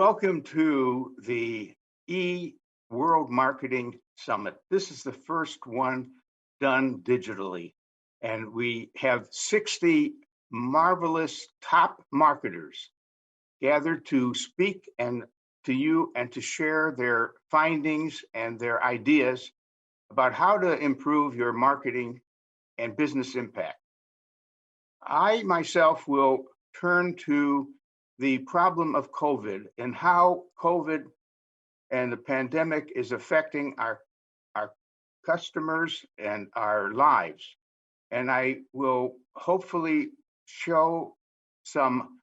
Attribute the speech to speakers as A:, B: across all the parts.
A: Welcome to the World Marketing Summit. This is the first one done digitally, and we have 60 marvelous top marketers gathered to speak and to you and to share their findings and their ideas about how to improve your marketing and business impact. I myself will turn to the problem of COVID and how COVID and the pandemic is affecting our customers and our lives. And I will hopefully show some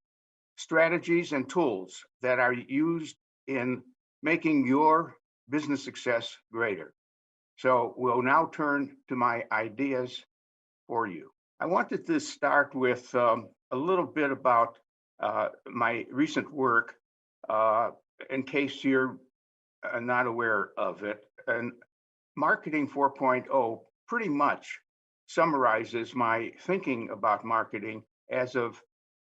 A: strategies and tools that are used in making your business success greater. So we'll now turn to my ideas for you. I wanted to start with a little bit about my recent work, in case you're not aware of it. And Marketing 4.0 pretty much summarizes my thinking about marketing as of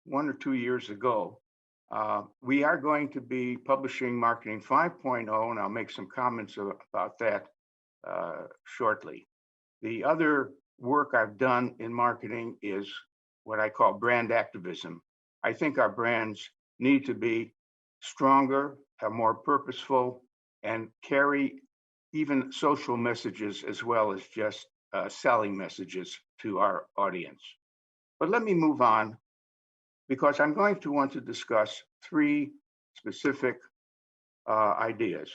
A: 1 or 2 years ago. We are going to be publishing Marketing 5.0, and I'll make some comments about that shortly. The other work I've done in marketing is what I call brand activism. I think our brands need to be stronger, have more purposeful, and carry even social messages as well as just selling messages to our audience. But let me move on, because I'm going to want to discuss 3 specific ideas.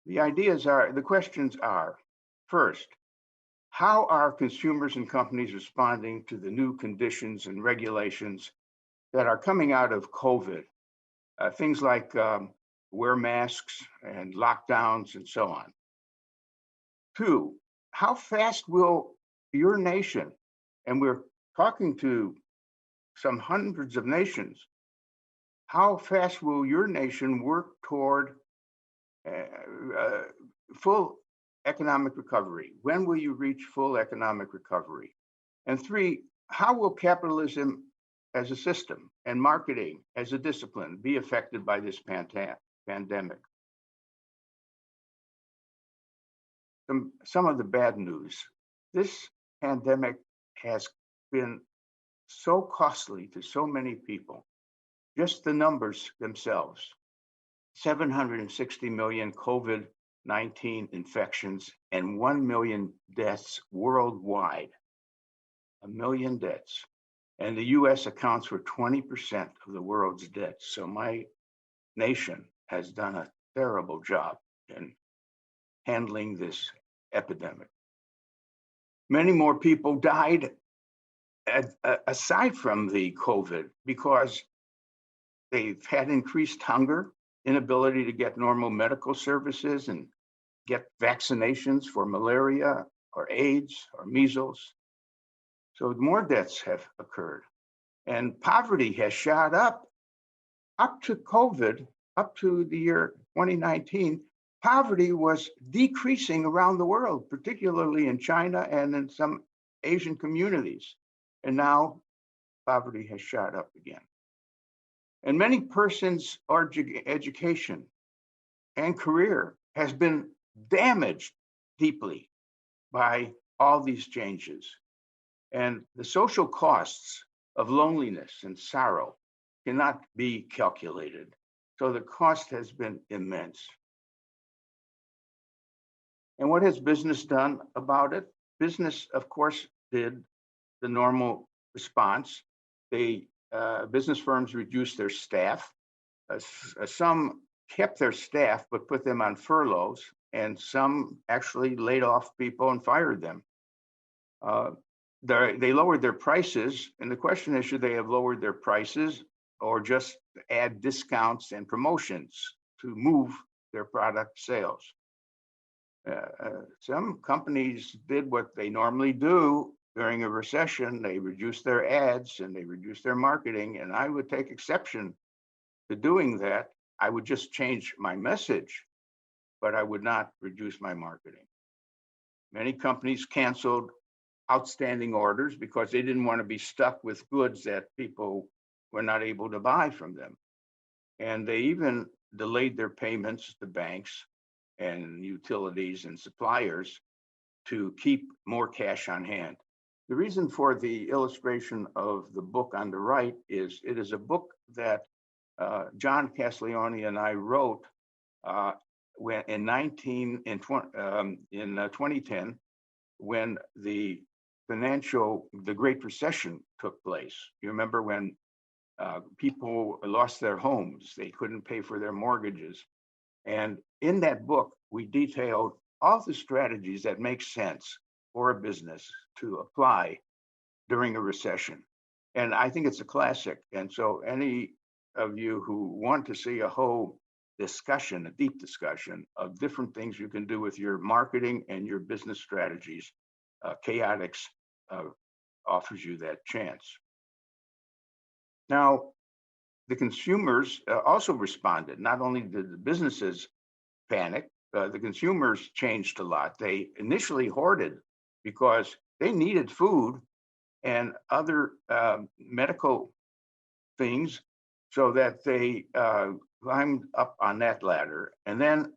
A: The questions are, first, how are consumers and companies responding to the new conditions and regulations that are coming out of COVID? Things like wear masks and lockdowns and so on. 2, how fast will your nation, and we're talking to some hundreds of nations, how fast will your nation work toward full economic recovery? When will you reach full economic recovery? And 3, how will capitalism as a system and marketing as a discipline be affected by this pandemic? Some of the bad news. This pandemic has been so costly to so many people. Just the numbers themselves: 760 million COVID-19 infections and 1 million deaths worldwide. 1 million deaths. And the US accounts for 20% of the world's deaths. So my nation has done a terrible job in handling this epidemic. Many more people died aside from the COVID because they've had increased hunger, inability to get normal medical services and get vaccinations for malaria or AIDS or measles. So more deaths have occurred. And poverty has shot up to COVID, up to the year 2019. Poverty was decreasing around the world, particularly in China and in some Asian communities. And now poverty has shot up again. And many persons' education and career has been damaged deeply by all these changes. And the social costs of loneliness and sorrow cannot be calculated. So the cost has been immense. And what has business done about it? Business, of course, did the normal response. Business firms reduced their staff. Some kept their staff but put them on furloughs, and some actually laid off people and fired them. They lowered their prices, and the question is, should they have lowered their prices or just add discounts and promotions to move their product sales? Some companies did what they normally do during a recession. They reduced their ads and they reduced their marketing, and I would take exception to doing that. I would just change my message, but I would not reduce my marketing. Many companies canceled outstanding orders because they didn't want to be stuck with goods that people were not able to buy from them. And they even delayed their payments to banks and utilities and suppliers to keep more cash on hand. The reason for the illustration of the book on the right is it is a book that John Castiglione and I wrote when in 2010, when the Great Recession took place. You remember when people lost their homes, they couldn't pay for their mortgages. And in that book, we detailed all the strategies that make sense for a business to apply during a recession. And I think it's a classic. And so any of you who want to see a whole discussion, a deep discussion of different things you can do with your marketing and your business strategies, Chaotix offers you that chance. Now, the consumers also responded. Not only did the businesses panic, the consumers changed a lot. They initially hoarded because they needed food and other medical things so that they climbed up on that ladder. And then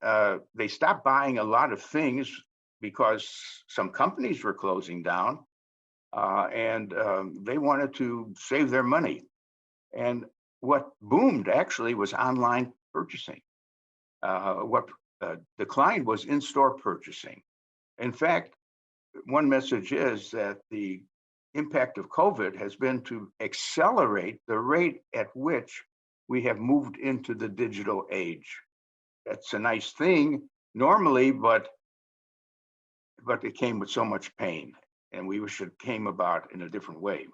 A: they stopped buying a lot of things because some companies were closing down and they wanted to save their money. And what boomed actually was online purchasing. What declined was in-store purchasing. In fact, one message is that the impact of COVID has been to accelerate the rate at which we have moved into the digital age. That's a nice thing normally, but it came with so much pain, and we wish it came about in a different way.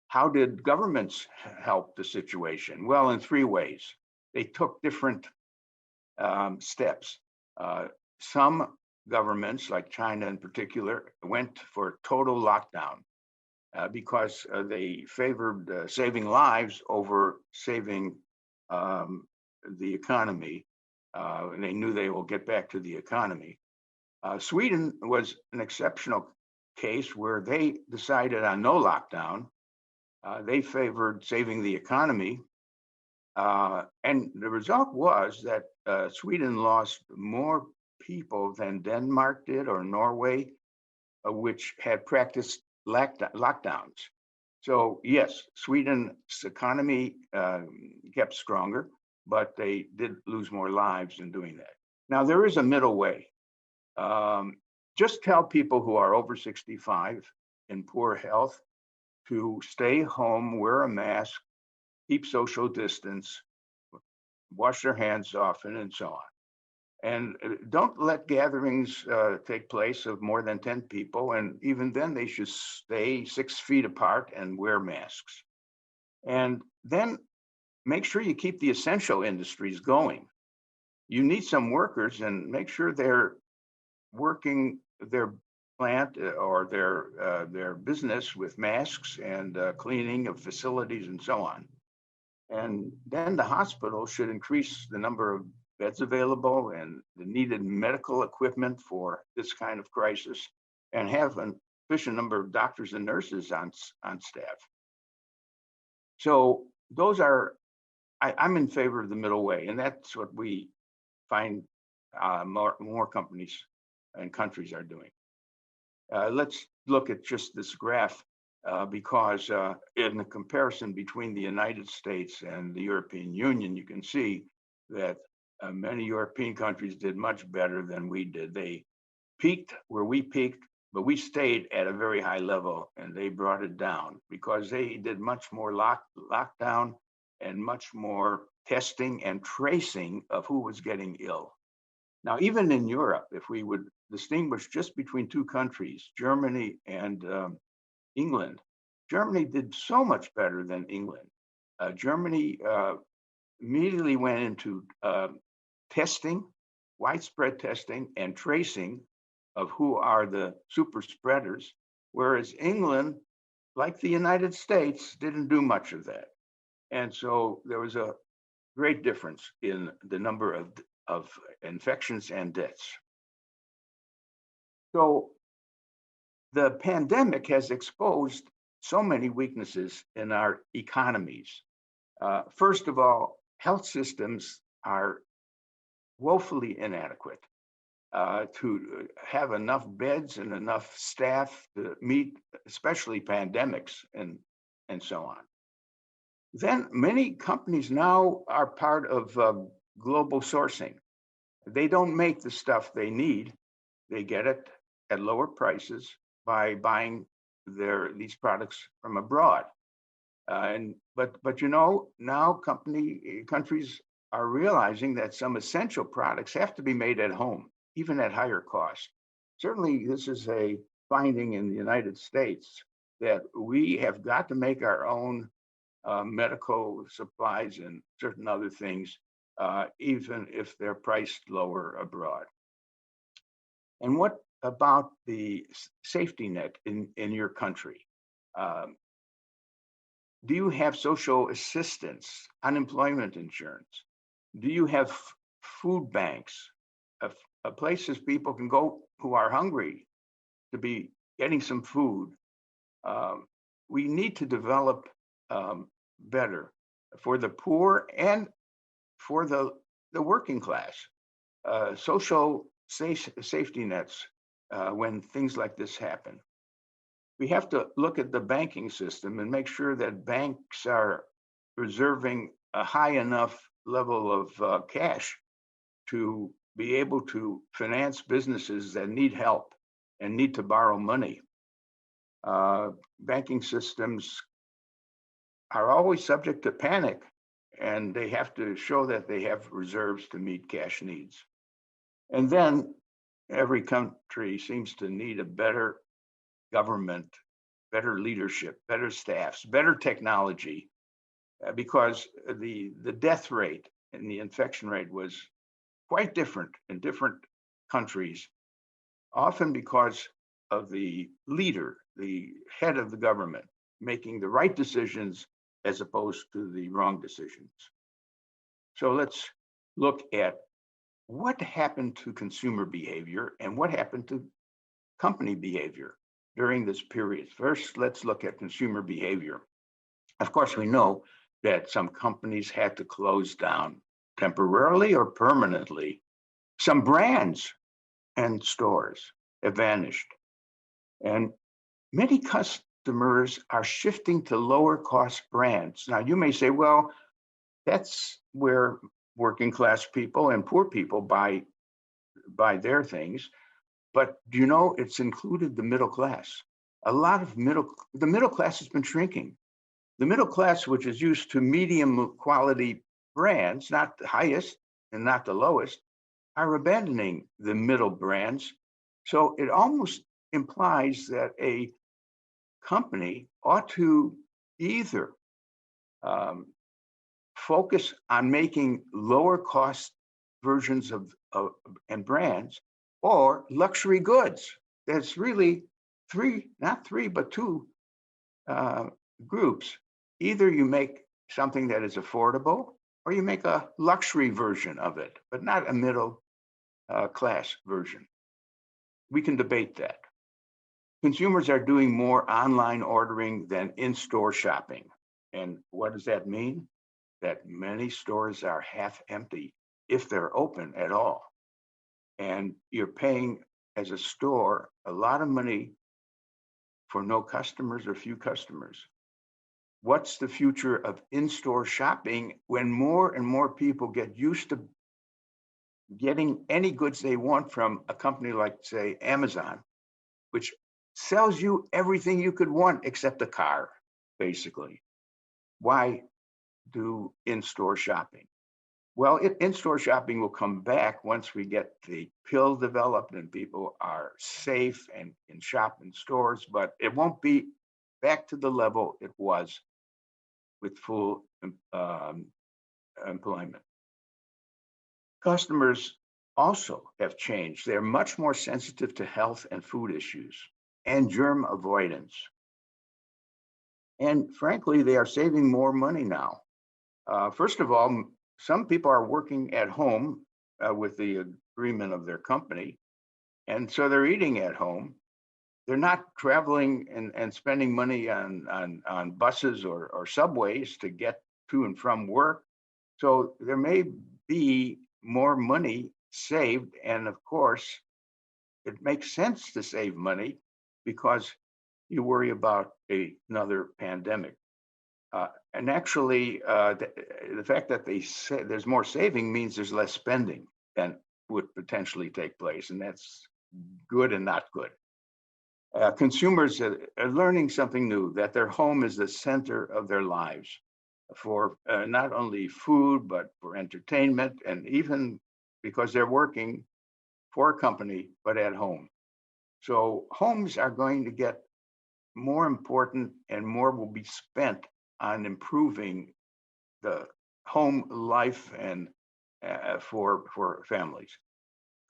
A: How did governments help the situation? Well, in three ways. They took different steps. Some governments, like China in particular, went for total lockdown because they favored saving lives over saving the economy. And they knew they will get back to the economy. Sweden was an exceptional case where they decided on no lockdown. They favored saving the economy. And the result was that Sweden lost more people than Denmark did or Norway, which had practiced lockdowns. So yes, Sweden's economy kept stronger, but they did lose more lives in doing that. Now, there is a middle way. Just tell people who are over 65 in poor health to stay home, wear a mask, keep social distance, wash their hands often, and so on. And don't let gatherings take place of more than 10 people. And even then, they should stay 6 feet apart and wear masks. And then make sure you keep the essential industries going. You need some workers, and make sure they're working their plant or their business with masks and cleaning of facilities and so on. And then the hospital should increase the number of beds available and the needed medical equipment for this kind of crisis, and have a sufficient number of doctors and nurses on staff. So those are, I'm in favor of the middle way, and that's what we find more companies and countries are doing. Let's look at just this graph because in the comparison between the United States and the European Union, you can see that many European countries did much better than we did. They peaked where we peaked, but we stayed at a very high level, and they brought it down because they did much more lockdown and much more testing and tracing of who was getting ill. Now, even in Europe, if we would distinguish just between two countries, Germany and England, Germany did so much better than England. Germany immediately went into testing, widespread testing and tracing of who are the super spreaders, whereas England, like the United States, didn't do much of that. And so there was a great difference in the number of infections and deaths. So the pandemic has exposed so many weaknesses in our economies. First of all, health systems are woefully inadequate to have enough beds and enough staff to meet, especially pandemics and so on. Then many companies now are part of global sourcing. They don't make the stuff they need. They get it at lower prices by buying these products from abroad. But now countries are realizing that some essential products have to be made at home, even at higher cost. Certainly, this is a finding in the United States that we have got to make our own medical supplies and certain other things, even if they're priced lower abroad. And what about the safety net in your country? Do you have social assistance, unemployment insurance? Do you have food banks, places people can go who are hungry to be getting some food? We need to develop better for the poor and for the working class, social safety nets when things like this happen. We have to look at the banking system and make sure that banks are reserving a high enough level of cash to be able to finance businesses that need help and need to borrow money. Banking systems are always subject to panic, and they have to show that they have reserves to meet cash needs. And then every country seems to need a better government, better leadership, better staffs, better technology, because the death rate and the infection rate was quite different in different countries, often because of the leader, the head of the government, making the right decisions as opposed to the wrong decisions. So let's look at what happened to consumer behavior and what happened to company behavior during this period. First, let's look at consumer behavior. Of course, we know that some companies had to close down temporarily or permanently. Some brands and stores have vanished. And many customers are shifting to lower cost brands. Now, you may say, well, that's where working class people and poor people buy their things. But do you know it's included the middle class? The middle class has been shrinking. The middle class, which is used to medium quality brands, not the highest and not the lowest, are abandoning the middle brands. So it almost implies that a company ought to either focus on making lower cost versions of and brands, or luxury goods. There's really not three, but two groups. Either you make something that is affordable, or you make a luxury version of it, but not a middle class version. We can debate that. Consumers are doing more online ordering than in-store shopping. And what does that mean? That many stores are half empty, if they're open at all. And you're paying, as a store, a lot of money for no customers or few customers. What's the future of in-store shopping when more and more people get used to getting any goods they want from a company like, say, Amazon, which sells you everything you could want except a car, basically? Why do in-store shopping? Well, in-store shopping will come back once we get the pill developed and people are safe and can shop in stores, but it won't be back to the level it was with full employment. Customers also have changed. They're much more sensitive to health and food issues and germ avoidance. And frankly, they are saving more money now. First of all, some people are working at home with the agreement of their company, and so they're eating at home. They're not traveling and spending money on buses or subways to get to and from work. So there may be more money saved. And of course, it makes sense to save money because you worry about another pandemic. And actually, the fact that they say there's more saving means there's less spending than would potentially take place. And that's good and not good. Consumers are learning something new, that their home is the center of their lives for not only food, but for entertainment, and even because they're working for a company, but at home. So homes are going to get more important and more will be spent on improving the home life and for families.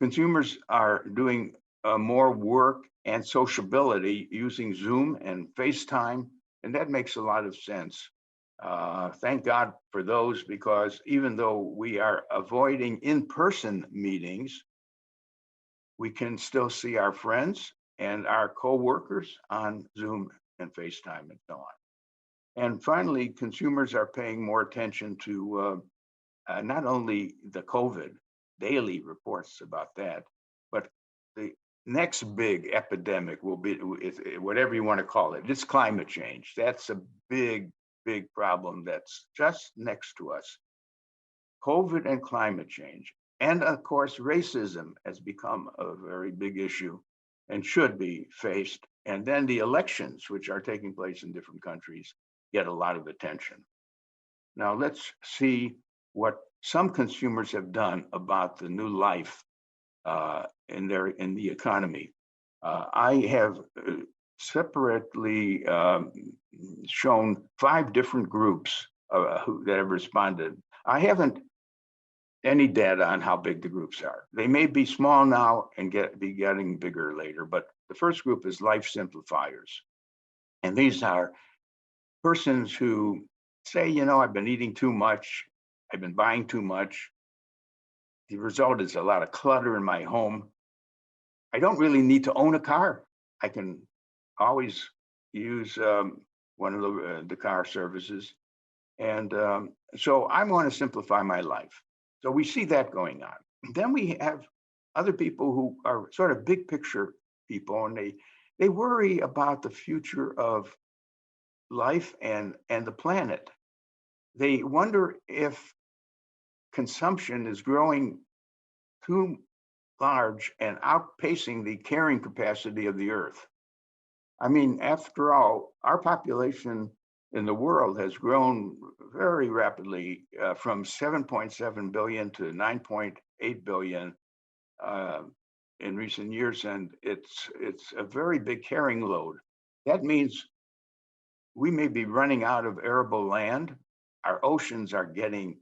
A: Consumers are doing more work and sociability using Zoom and FaceTime, and that makes a lot of sense. Thank God for those, because even though we are avoiding in-person meetings, we can still see our friends and our co-workers on Zoom and FaceTime and so on. And finally, consumers are paying more attention to not only the COVID, daily reports about that, but the next big epidemic will be, whatever you want to call it, it's climate change. That's a big, big problem that's just next to us. COVID and climate change. And of course, racism has become a very big issue and should be faced. And then the elections, which are taking place in different countries, get a lot of attention. Now let's see what some consumers have done about the new life in the economy. I have separately shown 5 different groups that have responded. I haven't any data on how big the groups are. They may be small now and be getting bigger later, but the first group is life simplifiers. And these are persons who say, I've been eating too much, I've been buying too much. The result is a lot of clutter in my home. I don't really need to own a car. I can always use one of the car services. And so I want to simplify my life. So we see that going on. Then we have other people who are sort of big picture people, and they worry about the future of life and the planet. They wonder if consumption is growing too large and outpacing the carrying capacity of the earth. I mean, after all, our population in the world has grown very rapidly from 7.7 billion to 9.8 billion in recent years, and it's a very big carrying load. That means we may be running out of arable land. Our oceans are getting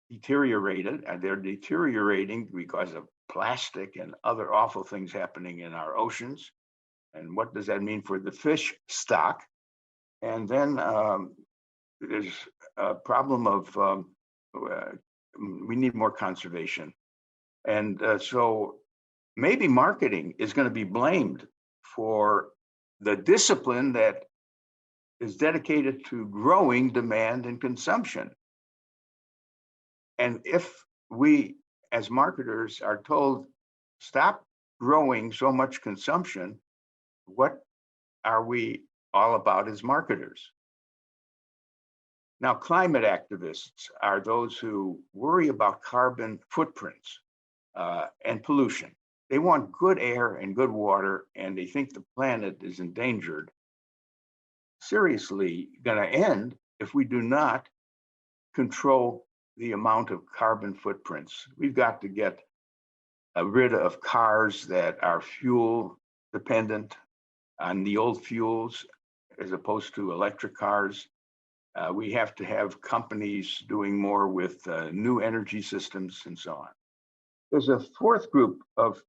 A: deteriorated, and they're deteriorating because of plastic and other awful things happening in our oceans. And what does that mean for the fish stock? And then there's a problem of we need more conservation. And so maybe marketing is going to be blamed for the discipline that is dedicated to growing demand and consumption. And if we, as marketers, are told, stop growing so much consumption, what are we all about as marketers? Now, climate activists are those who worry about carbon footprints and pollution. They want good air and good water, and they think the planet is endangered, seriously going to end if we do not control the amount of carbon footprints. We've got to get rid of cars that are fuel dependent on the old fuels as opposed to electric cars. We have to have companies doing more with new energy systems and so on. There's a fourth group of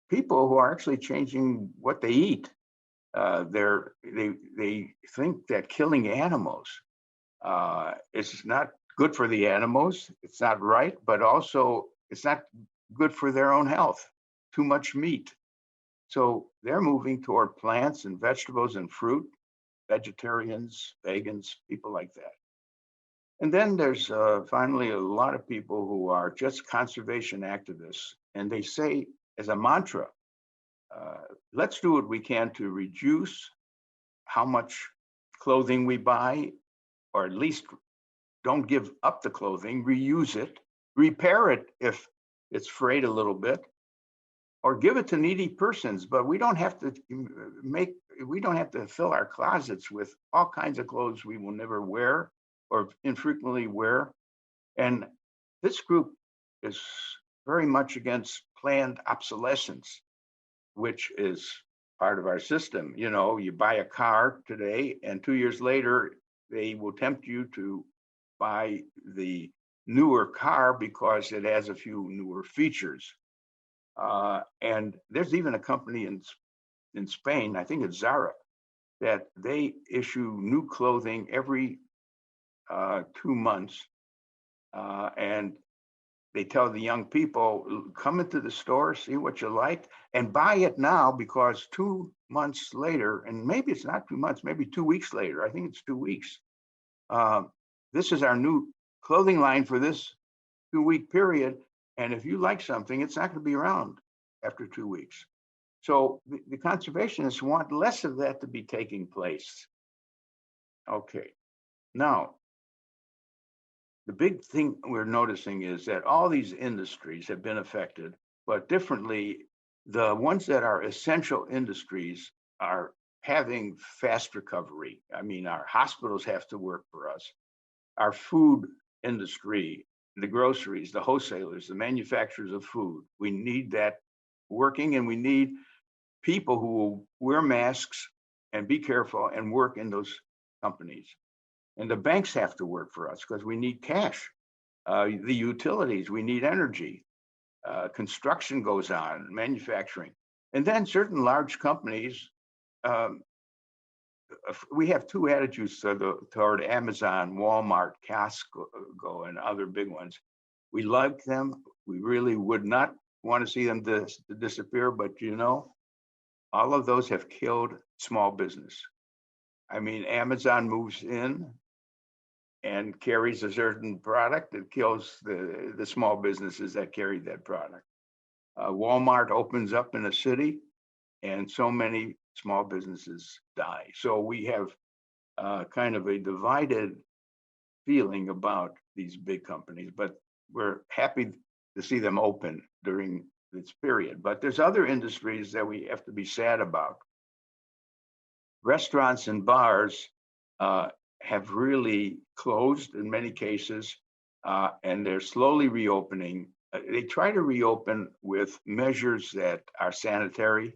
A: people who are actually changing what they eat. They think that killing animals is not good for the animals. It's not right, but also it's not good for their own health. Too much meat. So they're moving toward plants and vegetables and fruit, vegetarians, vegans, people like that. And then there's finally a lot of people who are just conservation activists, and they say as a mantra, uh, let's do what we can to reduce how much clothing we buy, or at least don't give up the clothing, reuse it, repair it if it's frayed a little bit, or give it to needy persons. But we don't have to we don't have to fill our closets with all kinds of clothes we will never wear or infrequently wear. And this group is very much against planned obsolescence, which is part of our system. You know, you buy a car today, and 2 years later, they will tempt you to buy the newer car because it has a few newer features. And there's even a company in Spain, I think it's Zara, that they issue new clothing every 2 months. And they tell the young people, come into the store, see what you like, and buy it now, because 2 months later, and maybe it's not 2 months, maybe 2 weeks later, I think it's 2 weeks, this is our new clothing line for this 2 week period. And if you like something, it's not going to be around after 2 weeks. So the conservationists want less of that to be taking place. Okay. Now, the big thing we're noticing is that all these industries have been affected, but differently. The ones that are essential industries are having fast recovery. I mean, our hospitals have to work for us. Our food industry, the groceries, the wholesalers, the manufacturers of food, we need that working, and we need people who will wear masks and be careful and work in those companies. And the banks have to work for us because we need cash. The utilities, we need energy. Construction goes on, manufacturing. And then certain large companies, um, we have two attitudes toward Amazon, Walmart, Costco, and other big ones. We like them. We really would not want to see them disappear, but you know, all of those have killed small business. I mean, Amazon moves in and carries a certain product that kills the small businesses that carry that product. Walmart opens up in a city, and so many small businesses die. So we have kind of a divided feeling about these big companies, but we're happy to see them open during this period. But there's other industries that we have to be sad about. Restaurants and bars have really closed in many cases, and they're slowly reopening. They try to reopen with measures that are sanitary,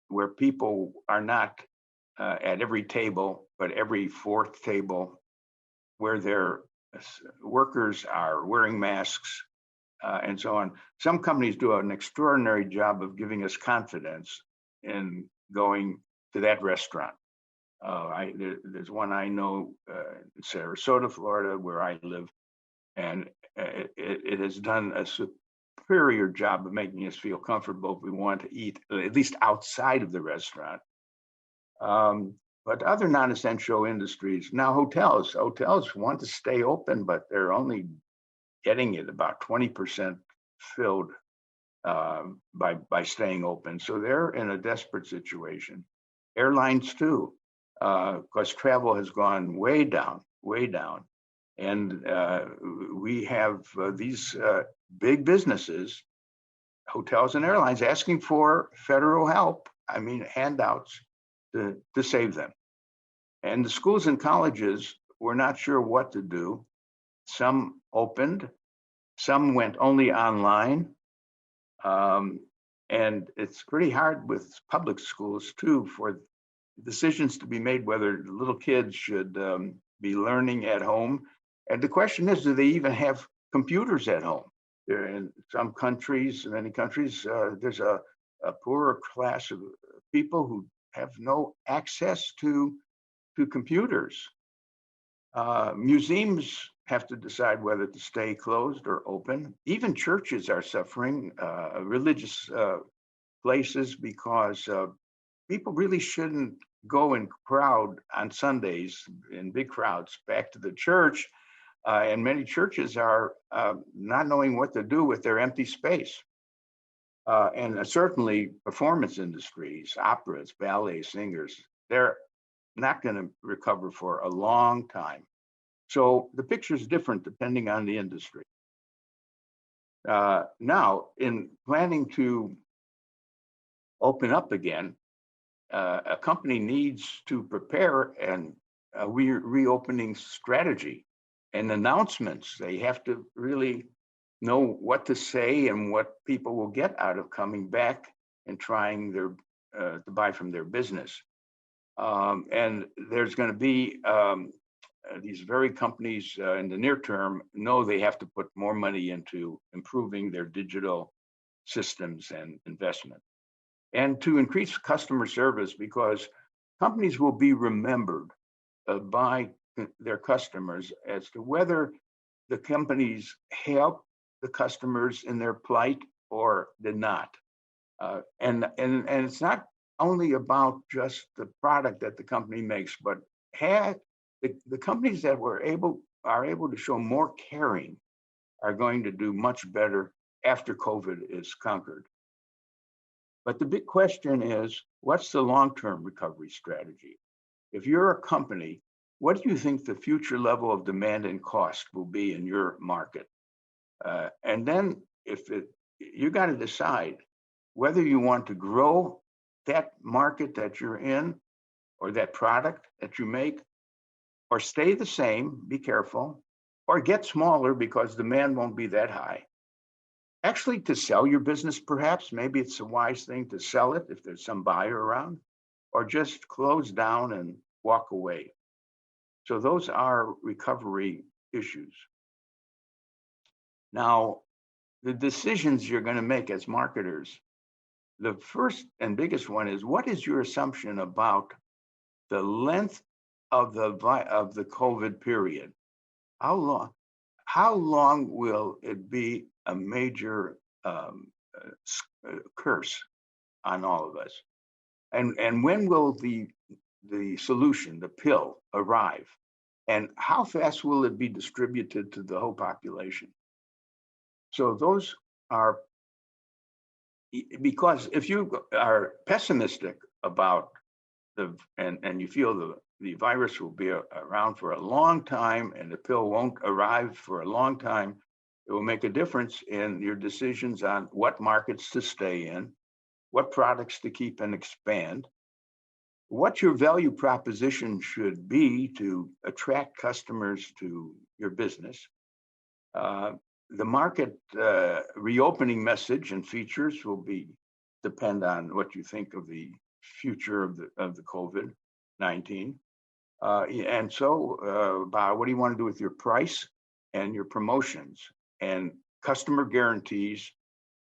A: where people are not at every table, but every fourth table, where their workers are wearing masks, and so on. Some companies do an extraordinary job of giving us confidence in going to that restaurant. There's one I know in Sarasota, Florida, where I live, and it has done a superior job of making us feel comfortable if we want to eat, at least outside of the restaurant. But other non-essential industries, now hotels want to stay open, but they're only getting it about 20% filled by staying open. So they're in a desperate situation. Airlines too, because travel has gone way down. And we have these big businesses, hotels and airlines, asking for federal help, I mean, handouts to save them. And the schools and colleges were not sure what to do. Some opened, some went only online. And it's pretty hard with public schools too for decisions to be made whether little kids should be learning at home. And the question is, do they even have computers at home? In some countries, many countries, there's a poorer class of people who have no access to computers. Museums have to decide whether to stay closed or open. Even churches are suffering, religious places, because people really shouldn't go in crowd on Sundays in big crowds back to the church, and many churches are not knowing what to do with their empty space. And certainly performance industries, operas, ballet singers, they're not going to recover for a long time. So the picture is different depending on the industry. Now, in planning to open up again, a company needs to prepare a reopening strategy and announcements. They have to really know what to say and what people will get out of coming back and trying to buy from their business. And there's going to be these very companies in the near term know they have to put more money into improving their digital systems and investment, and to increase customer service, because companies will be remembered by their customers as to whether the companies help the customers in their plight or did not. And it's not only about just the product that the company makes, but the companies that are able to show more caring are going to do much better after COVID is conquered. But the big question is, what's the long-term recovery strategy? If you're a company, what do you think the future level of demand and cost will be in your market? And then you got to decide whether you want to grow that market that you're in or that product that you make, or stay the same, be careful, or get smaller because demand won't be that high. Actually, to sell your business, perhaps, maybe it's a wise thing to sell it if there's some buyer around, or just close down and walk away. So those are recovery issues. Now, the decisions you're going to make as marketers, the first and biggest one is, what is your assumption about the length of the COVID period? How long will it be a major curse on all of us? And when will the solution, the pill, arrive? And how fast will it be distributed to the whole population? So those are, because if you are pessimistic about and you feel the virus will be around for a long time and the pill won't arrive for a long time, it will make a difference in your decisions on what markets to stay in, what products to keep and expand, what your value proposition should be to attract customers to your business. The market reopening message and features will depend on what you think of the future of the COVID-19. And so about what do you want to do with your price and your promotions and customer guarantees,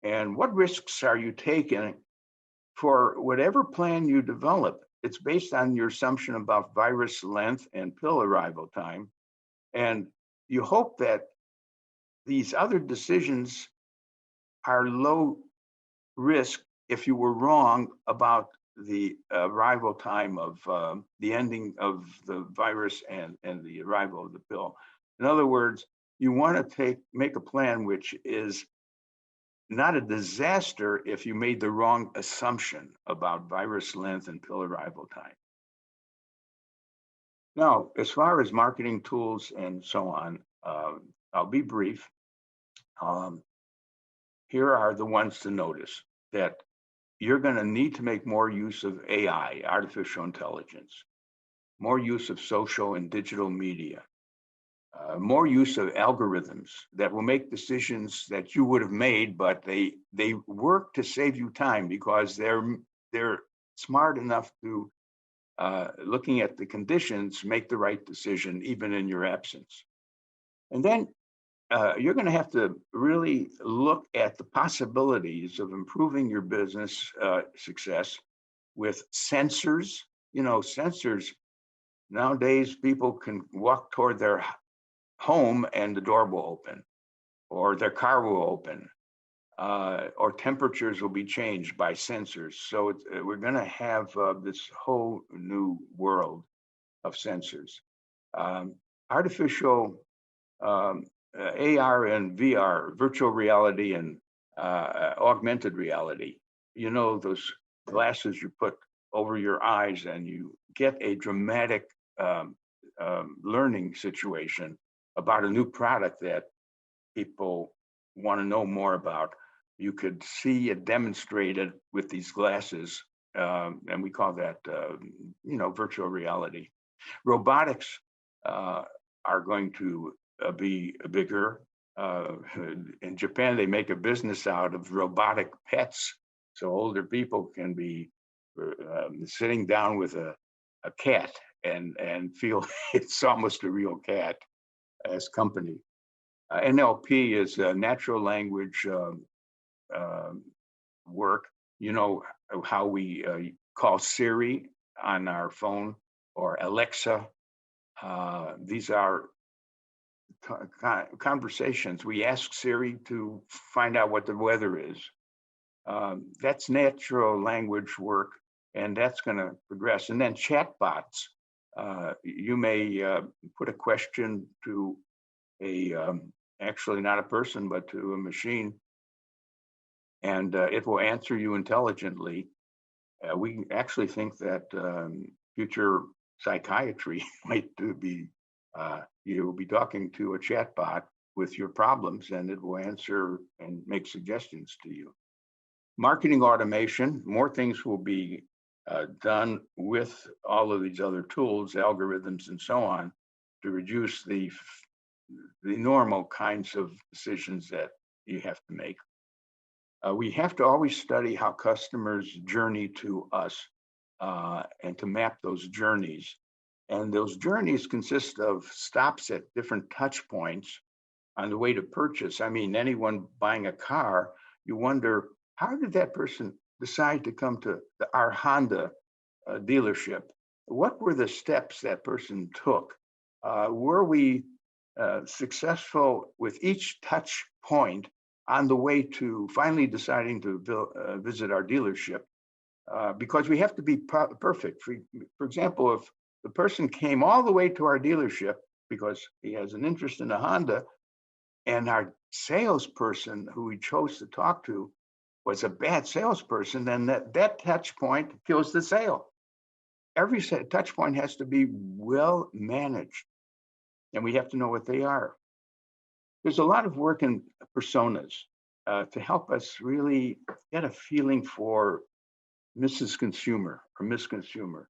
A: and what risks are you taking for whatever plan you develop? It's based on your assumption about virus length and pill arrival time. And you hope that these other decisions are low risk if you were wrong about the arrival time of the ending of the virus and the arrival of the pill. In other words, you want to make a plan which is not a disaster if you made the wrong assumption about virus length and pill arrival time. Now, as far as marketing tools and so on, I'll be brief. Here are the ones to notice: that you're going to need to make more use of AI, artificial intelligence, more use of social and digital media, more use of algorithms that will make decisions that you would have made, but they work to save you time because they're smart enough to, looking at the conditions, make the right decision even in your absence. And then you're going to have to really look at the possibilities of improving your business success with sensors. You know, sensors, nowadays people can walk toward their home and the door will open, or their car will open. or temperatures will be changed by sensors. So we're going to have this whole new world of sensors. Artificial AR and VR, virtual reality and augmented reality. You know, those glasses you put over your eyes and you get a dramatic learning situation about a new product that people want to know more about. You could see it demonstrated with these glasses, and we call that, virtual reality. Robotics are going to be bigger. In Japan, they make a business out of robotic pets, so older people can be sitting down with a cat and feel it's almost a real cat as company. NLP is natural language work. You know how we call Siri on our phone or Alexa. These are conversations. We ask Siri to find out what the weather is. That's natural language work, and that's going to progress. And then chatbots. You may put a question to actually not a person, but to a machine, and it will answer you intelligently. We actually think that future psychiatry might be you will be talking to a chatbot with your problems, and it will answer and make suggestions to you. Marketing automation, more things will be done with all of these other tools, algorithms, and so on, to reduce the normal kinds of decisions that you have to make. We have to always study how customers journey to us and to map those journeys. And those journeys consist of stops at different touch points on the way to purchase. I mean, anyone buying a car, you wonder, how did that person decide to come to our Honda dealership? What were the steps that person took? Were we successful with each touch point on the way to finally deciding to visit our dealership? Because we have to be perfect. For example, if the person came all the way to our dealership because he has an interest in a Honda, and our salesperson who we chose to talk to was a bad salesperson, then that touch point kills the sale. Every touch point has to be well managed, and we have to know what they are. There's a lot of work in personas to help us really get a feeling for Mrs. Consumer or Miss Consumer.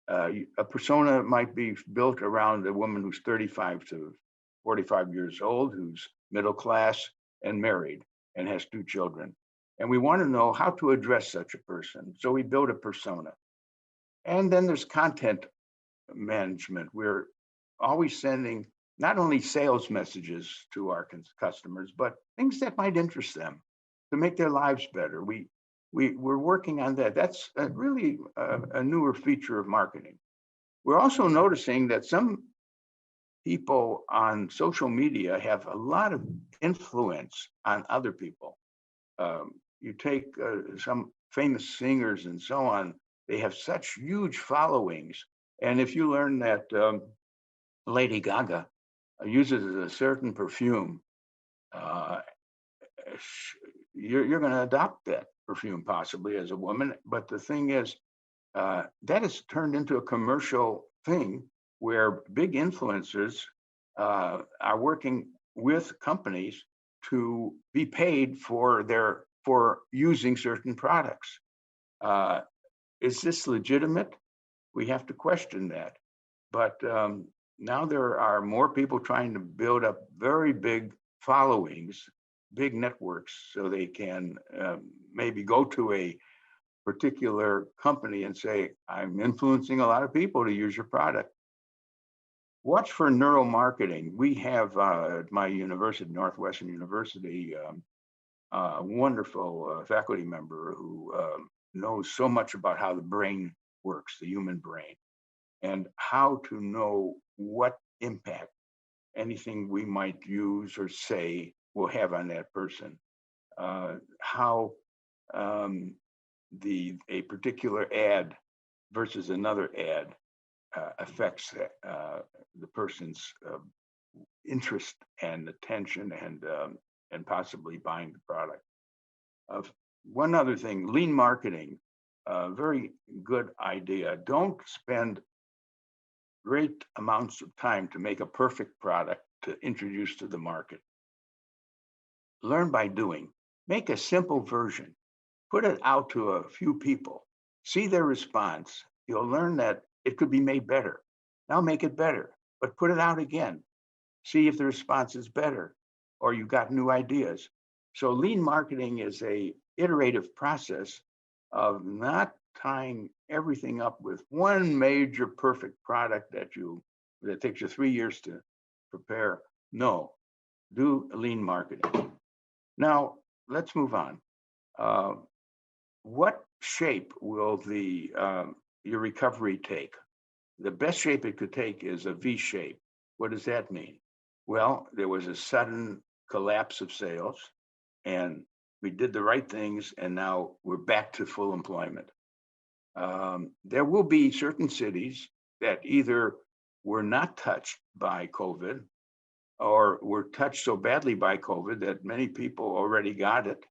A: A persona might be built around a woman who's 35 to 45 years old, who's middle class and married and has 2 children. And we want to know how to address such a person. So we build a persona. And then there's content management. We're always sending not only sales messages to our customers, but things that might interest them to make their lives better. We're working on that. That's really a newer feature of marketing. We're also noticing that some people on social media have a lot of influence on other people. You take some famous singers and so on, they have such huge followings. And if you learn that Lady Gaga uses a certain perfume, you're going to adopt that perfume possibly as a woman. But the thing is, that has turned into a commercial thing where big influencers are working with companies to be paid for using certain products. Is this legitimate? We have to question that. But now there are more people trying to build up very big followings, big networks, so they can maybe go to a particular company and say, I'm influencing a lot of people to use your product. Watch for neuromarketing. We have at my university, Northwestern University, a wonderful faculty member who knows so much about how the brain works, the human brain, and how to know what impact anything we might use or say will have on that person. how a particular ad versus another ad affects the person's interest and attention and possibly buying the product. One other thing, lean marketing, very good idea. Don't spend great amounts of time to make a perfect product to introduce to the market. Learn by doing. Make a simple version. Put it out to a few people. See their response. You'll learn that it could be made better. Now make it better, but put it out again. See if the response is better or you got new ideas. So lean marketing is a iterative process of not tying everything up with one major perfect product that takes you 3 years to prepare. No, do lean marketing. Now, let's move on. What shape will your recovery take? The best shape it could take is a V shape. What does that mean? Well, there was a sudden collapse of sales, and we did the right things, and now we're back to full employment. There will be certain cities that either were not touched by COVID or were touched so badly by COVID that many people already got it,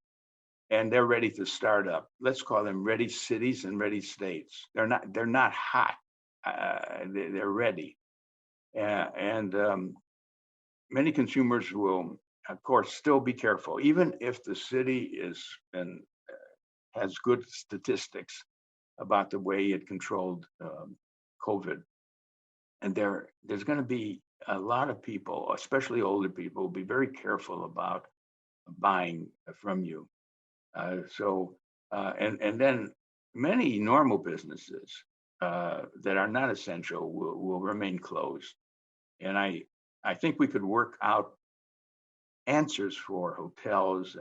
A: and they're ready to start up. Let's call them ready cities and ready states. They're not hot. They're ready. Many consumers will, of course, still be careful, even if the city has good statistics about the way it controlled COVID. And there's going to be a lot of people, especially older people, will be very careful about buying from you. And then many normal businesses that are not essential will remain closed. And I think we could work out answers for hotels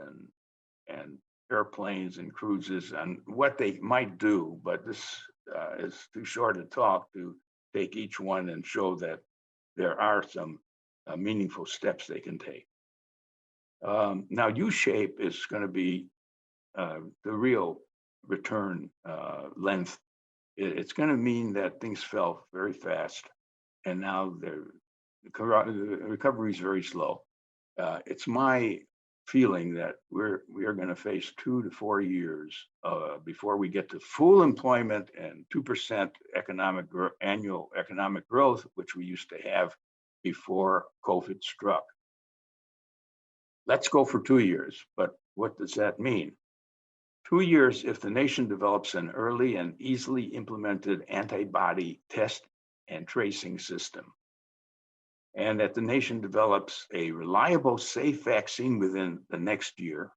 A: and airplanes and cruises and what they might do, but this is too short a talk to take each one and show that there are some meaningful steps they can take. Now, U-shape is going to be the real return length. It's going to mean that things fell very fast, and now the recovery is very slow. It's my feeling that we are going to face 2 to 4 years before we get to full employment and 2% annual economic growth, which we used to have before COVID struck. Let's go for 2 years, but what does that mean? 2 years if the nation develops an early and easily implemented antibody test and tracing system, and that the nation develops a reliable, safe vaccine within the next year,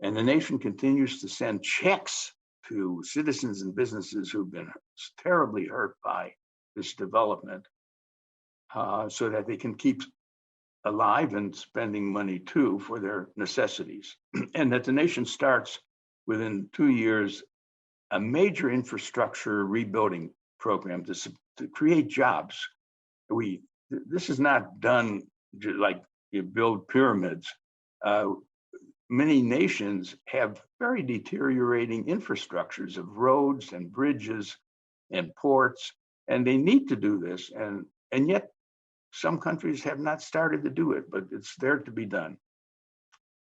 A: and the nation continues to send checks to citizens and businesses who've been terribly hurt by this development, so that they can keep alive and spending money too for their necessities, and that the nation starts within 2 years a major infrastructure rebuilding program to create jobs. This is not done like you build pyramids. Many nations have very deteriorating infrastructures of roads and bridges and ports, and they need to do this. And yet some countries have not started to do it, but it's there to be done.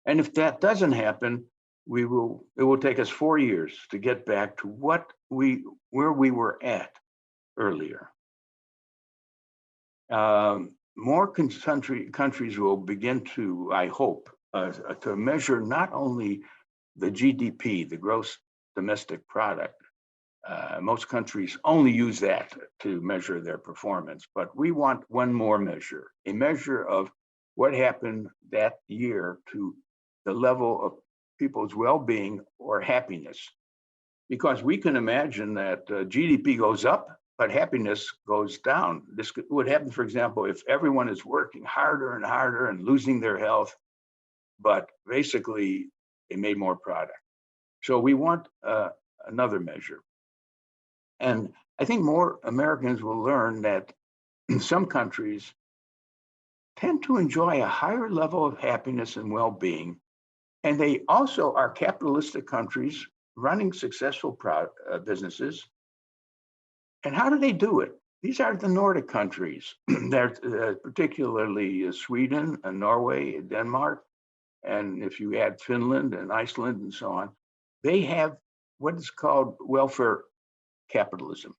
A: And if that doesn't happen, it will take us 4 years to get back to where we were at earlier. More countries will begin to, I hope, to measure not only the GDP, the gross domestic product. Most countries only use that to measure their performance, but we want one more measure, a measure of what happened that year to the level of people's well-being or happiness. Because we can imagine that GDP goes up, but happiness goes down. This would happen, for example, if everyone is working harder and harder and losing their health, but basically they made more product. So we want another measure. And I think more Americans will learn that some countries tend to enjoy a higher level of happiness and well-being And they also are capitalistic countries running successful businesses. And how do they do it? These are the Nordic countries. They're particularly Sweden and Norway and Denmark. And if you add Finland and Iceland and so on, they have what is called welfare capitalism.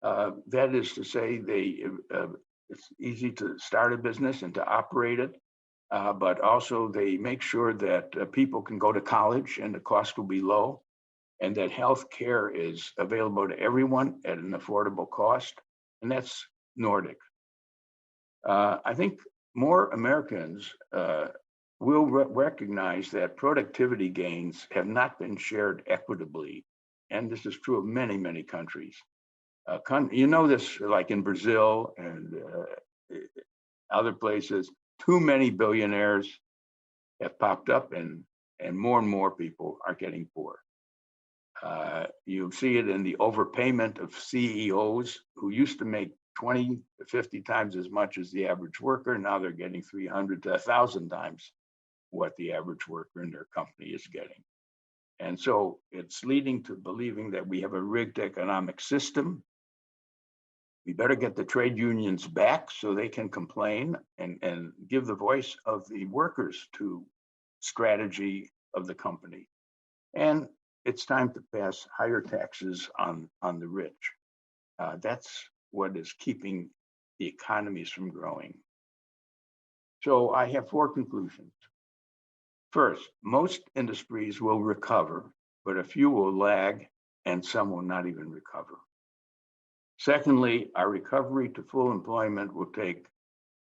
A: That is to say, it's easy to start a business and to operate it, but also they make sure that people can go to college and the cost will be low, and that health care is available to everyone at an affordable cost, and that's Nordic. I think more Americans will recognize that productivity gains have not been shared equitably, and this is true of many, many countries. You know this, like in Brazil and other places, too many billionaires have popped up, and more people are getting poor. You see it in the overpayment of CEOs who used to make 20 to 50 times as much as the average worker. Now they're getting 300 to 1,000 times what the average worker in their company is getting. And so it's leading to believing that we have a rigged economic system. We better get the trade unions back so they can complain and give the voice of the workers to strategy of the company. And it's time to pass higher taxes on the rich. That's what is keeping the economies from growing. So I have 4 conclusions. First, most industries will recover, but a few will lag and some will not even recover. Secondly, our recovery to full employment will take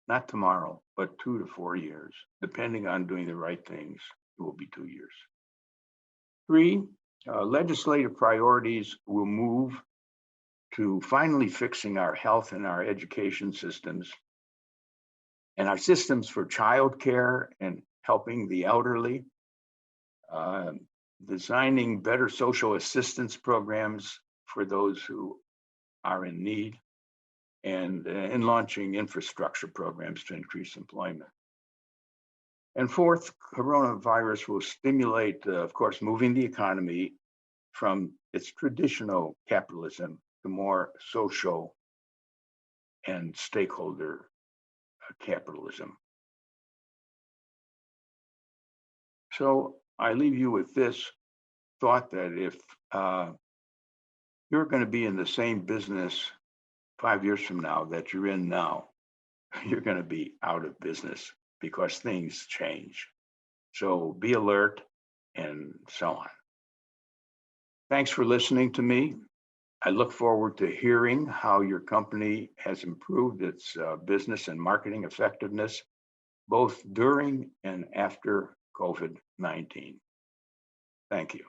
A: not tomorrow, but 2 to 4 years. Depending on doing the right things, it will be 2 years. 3, legislative priorities will move to finally fixing our health and our education systems and our systems for childcare and helping the elderly, designing better social assistance programs for those who are in need, and launching infrastructure programs to increase employment. And fourth, coronavirus will stimulate, of course, moving the economy from its traditional capitalism to more social and stakeholder capitalism. So I leave you with this thought that if you're going to be in the same business 5 years from now that you're in now, you're going to be out of business because things change. So be alert and so on. Thanks for listening to me. I look forward to hearing how your company has improved its business and marketing effectiveness, both during and after COVID-19. Thank you.